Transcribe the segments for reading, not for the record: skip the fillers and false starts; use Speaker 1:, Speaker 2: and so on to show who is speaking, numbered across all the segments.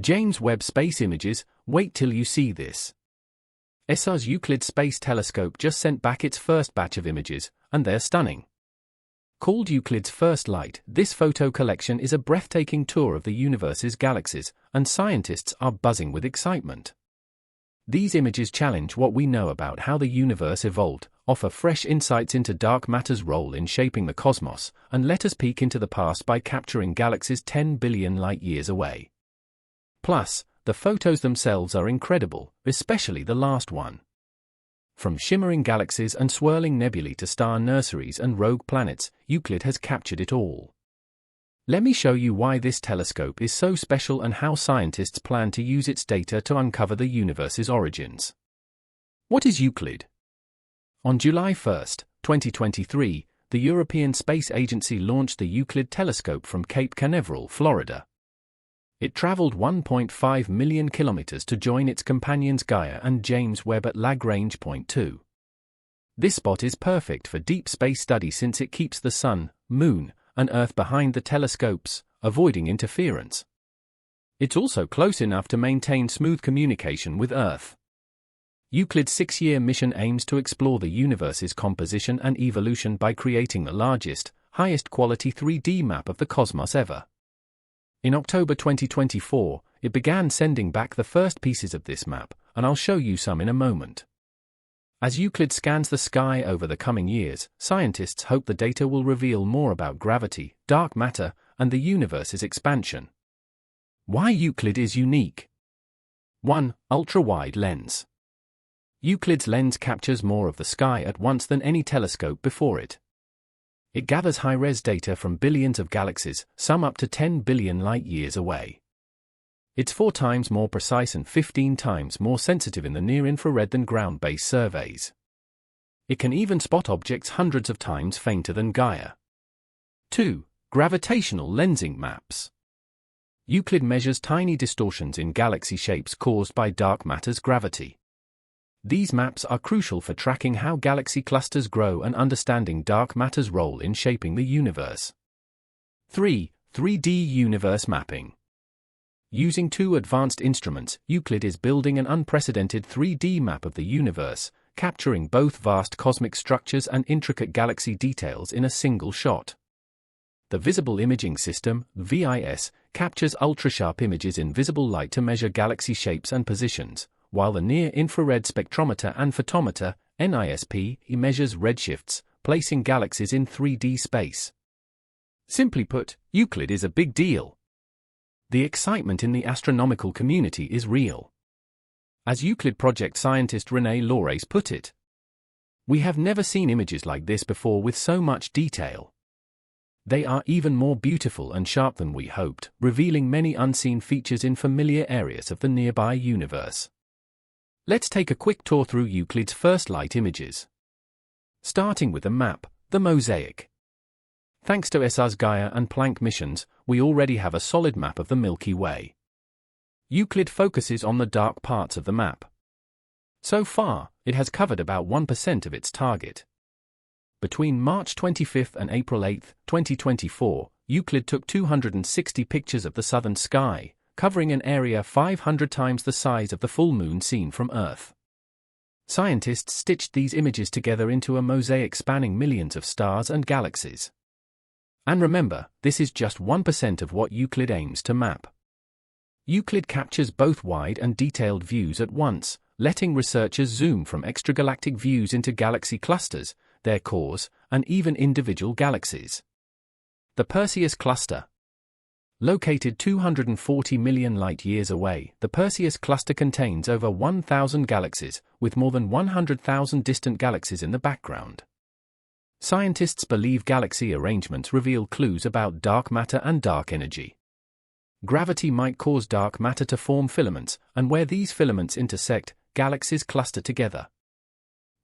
Speaker 1: James Webb Space Images, wait till you see this. ESA's Euclid Space Telescope just sent back its first batch of images, and they're stunning. Called Euclid's First Light, this photo collection is a breathtaking tour of the universe's galaxies, and scientists are buzzing with excitement. These images challenge what we know about how the universe evolved, offer fresh insights into dark matter's role in shaping the cosmos, and let us peek into the past by capturing galaxies 10 billion light-years away. Plus, the photos themselves are incredible, especially the last one. From shimmering galaxies and swirling nebulae to star nurseries and rogue planets, Euclid has captured it all. Let me show you why this telescope is so special and how scientists plan to use its data to uncover the universe's origins. What is Euclid? On July 1, 2023, the European Space Agency launched the Euclid telescope from Cape Canaveral, Florida. It traveled 1.5 million kilometers to join its companions Gaia and James Webb at Lagrange Point 2. This spot is perfect for deep space study since it keeps the Sun, Moon, and Earth behind the telescopes, avoiding interference. It's also close enough to maintain smooth communication with Earth. Euclid's 6-year mission aims to explore the universe's composition and evolution by creating the largest, highest-quality 3D map of the cosmos ever. In October 2024, it began sending back the first pieces of this map, and I'll show you some in a moment. As Euclid scans the sky over the coming years, scientists hope the data will reveal more about gravity, dark matter, and the universe's expansion. Why Euclid is unique? 1. Ultra-wide lens. Euclid's lens captures more of the sky at once than any telescope before it. It gathers high-res data from billions of galaxies, some up to 10 billion light-years away. It's 4 times more precise and 15 times more sensitive in the near-infrared than ground-based surveys. It can even spot objects hundreds of times fainter than Gaia. 2. Gravitational lensing maps. Euclid measures tiny distortions in galaxy shapes caused by dark matter's gravity. These maps are crucial for tracking how galaxy clusters grow and understanding dark matter's role in shaping the universe. 3. 3D universe mapping. Using 2 advanced instruments, Euclid is building an unprecedented 3D map of the universe, capturing both vast cosmic structures and intricate galaxy details in a single shot. The Visible Imaging System, VIS, captures ultra-sharp images in visible light to measure galaxy shapes and positions, while the Near-Infrared Spectrometer and Photometer, NISP, measures redshifts, placing galaxies in 3D space. Simply put, Euclid is a big deal. The excitement in the astronomical community is real. As Euclid project scientist René Laures put it, "We have never seen images like this before with so much detail. They are even more beautiful and sharp than we hoped, revealing many unseen features in familiar areas of the nearby universe." Let's take a quick tour through Euclid's first light images. Starting with the map, the mosaic. Thanks to ESA's Gaia and Planck missions, we already have a solid map of the Milky Way. Euclid focuses on the dark parts of the map. So far, it has covered about 1% of its target. Between March 25 and April 8, 2024, Euclid took 260 pictures of the southern sky, covering an area 500 times the size of the full moon seen from Earth. Scientists stitched these images together into a mosaic spanning millions of stars and galaxies. And remember, this is just 1% of what Euclid aims to map. Euclid captures both wide and detailed views at once, letting researchers zoom from extragalactic views into galaxy clusters, their cores, and even individual galaxies. The Perseus Cluster. Located 240 million light-years away, the Perseus Cluster contains over 1,000 galaxies, with more than 100,000 distant galaxies in the background. Scientists believe galaxy arrangements reveal clues about dark matter and dark energy. Gravity might cause dark matter to form filaments, and where these filaments intersect, galaxies cluster together.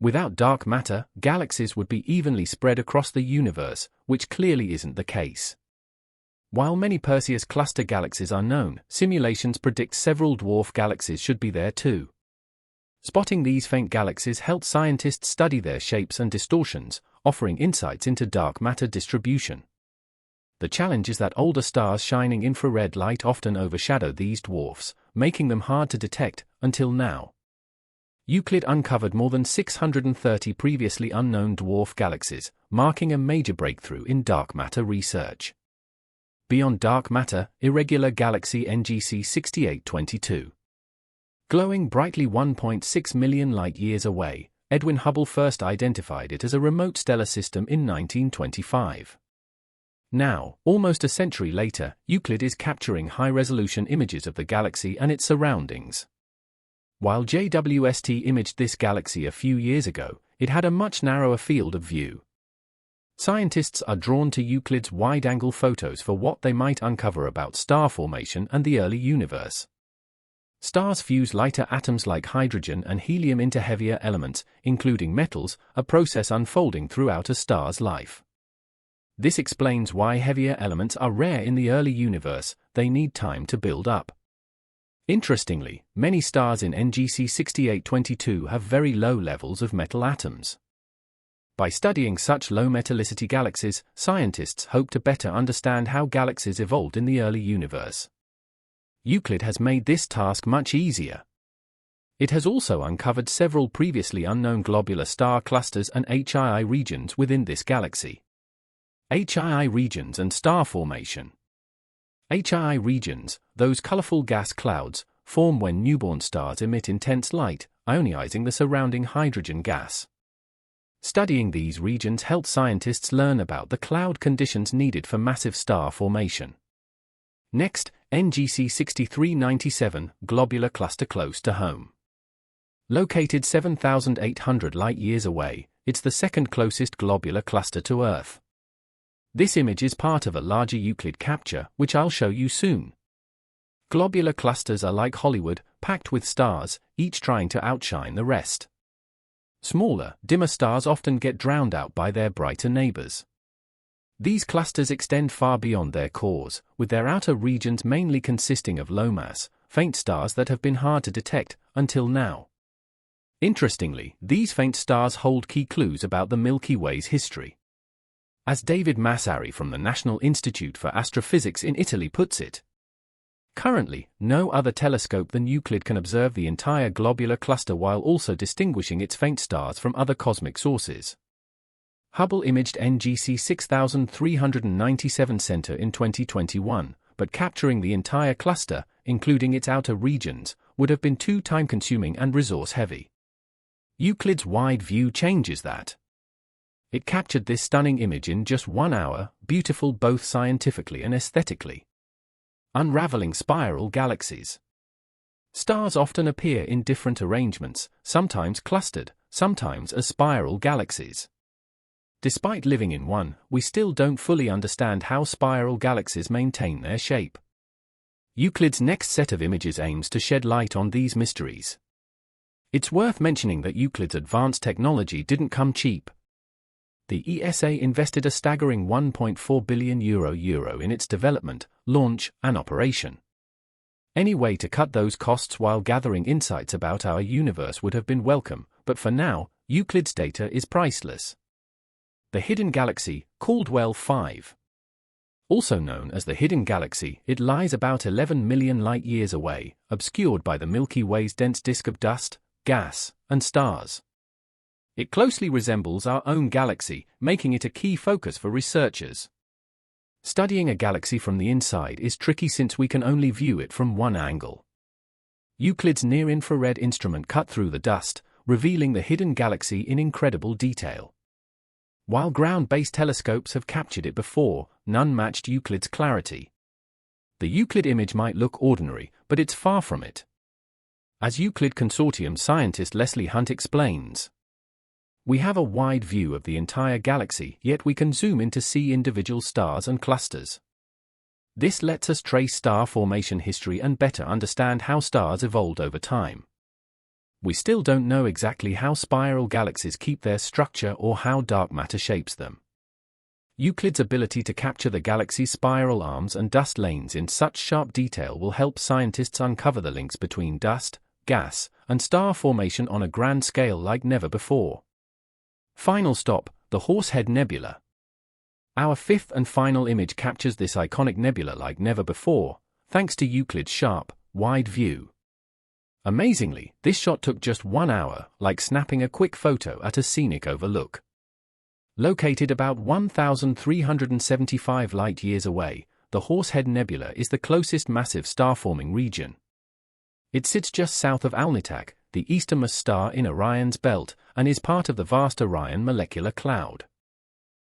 Speaker 1: Without dark matter, galaxies would be evenly spread across the universe, which clearly isn't the case. While many Perseus cluster galaxies are known, simulations predict several dwarf galaxies should be there too. Spotting these faint galaxies helps scientists study their shapes and distortions, offering insights into dark matter distribution. The challenge is that older stars shining infrared light often overshadow these dwarfs, making them hard to detect, until now. Euclid uncovered more than 630 previously unknown dwarf galaxies, marking a major breakthrough in dark matter research. Beyond dark matter, irregular galaxy NGC 6822. Glowing brightly 1.6 million light-years away, Edwin Hubble first identified it as a remote stellar system in 1925. Now, almost a century later, Euclid is capturing high-resolution images of the galaxy and its surroundings. While JWST imaged this galaxy a few years ago, it had a much narrower field of view. Scientists are drawn to Euclid's wide-angle photos for what they might uncover about star formation and the early universe. Stars fuse lighter atoms like hydrogen and helium into heavier elements, including metals, a process unfolding throughout a star's life. This explains why heavier elements are rare in the early universe; they need time to build up. Interestingly, many stars in NGC 6822 have very low levels of metal atoms. By studying such low metallicity galaxies, scientists hope to better understand how galaxies evolved in the early universe. Euclid has made this task much easier. It has also uncovered several previously unknown globular star clusters and HII regions within this galaxy. HII regions and star formation. HII regions, those colorful gas clouds, form when newborn stars emit intense light, ionizing the surrounding hydrogen gas. Studying these regions helps scientists learn about the cloud conditions needed for massive star formation. Next, NGC 6397, globular cluster close to home. Located 7,800 light-years away, it's the second closest globular cluster to Earth. This image is part of a larger Euclid capture, which I'll show you soon. Globular clusters are like Hollywood, packed with stars, each trying to outshine the rest. Smaller, dimmer stars often get drowned out by their brighter neighbors. These clusters extend far beyond their cores, with their outer regions mainly consisting of low-mass, faint stars that have been hard to detect until now. Interestingly, these faint stars hold key clues about the Milky Way's history. As David Massari from the National Institute for Astrophysics in Italy puts it, currently, no other telescope than Euclid can observe the entire globular cluster while also distinguishing its faint stars from other cosmic sources. Hubble imaged NGC 6397 center in 2021, but capturing the entire cluster, including its outer regions, would have been too time-consuming and resource-heavy. Euclid's wide view changes that. It captured this stunning image in just 1 hour, beautiful both scientifically and aesthetically. Unraveling spiral galaxies. Stars often appear in different arrangements, sometimes clustered, sometimes as spiral galaxies. Despite living in one, we still don't fully understand how spiral galaxies maintain their shape. Euclid's next set of images aims to shed light on these mysteries. It's worth mentioning that Euclid's advanced technology didn't come cheap. The ESA invested a staggering €1.4 billion in its development, launch, and operation. Any way to cut those costs while gathering insights about our universe would have been welcome, but for now, Euclid's data is priceless. The Hidden Galaxy, called Well 5. Also known as the Hidden Galaxy, it lies about 11 million light-years away, obscured by the Milky Way's dense disk of dust, gas, and stars. It closely resembles our own galaxy, making it a key focus for researchers. Studying a galaxy from the inside is tricky since we can only view it from one angle. Euclid's near-infrared instrument cut through the dust, revealing the hidden galaxy in incredible detail. While ground-based telescopes have captured it before, none matched Euclid's clarity. The Euclid image might look ordinary, but it's far from it. As Euclid Consortium scientist Leslie Hunt explains, we have a wide view of the entire galaxy, yet we can zoom in to see individual stars and clusters. This lets us trace star formation history and better understand how stars evolved over time. We still don't know exactly how spiral galaxies keep their structure or how dark matter shapes them. Euclid's ability to capture the galaxy's spiral arms and dust lanes in such sharp detail will help scientists uncover the links between dust, gas, and star formation on a grand scale like never before. Final stop, the Horsehead Nebula. Our fifth and final image captures this iconic nebula like never before, thanks to Euclid's sharp, wide view. Amazingly, this shot took just 1 hour, like snapping a quick photo at a scenic overlook. Located about 1,375 light-years away, the Horsehead Nebula is the closest massive star-forming region. It sits just south of Alnitak, the easternmost star in Orion's belt, and is part of the vast Orion molecular cloud.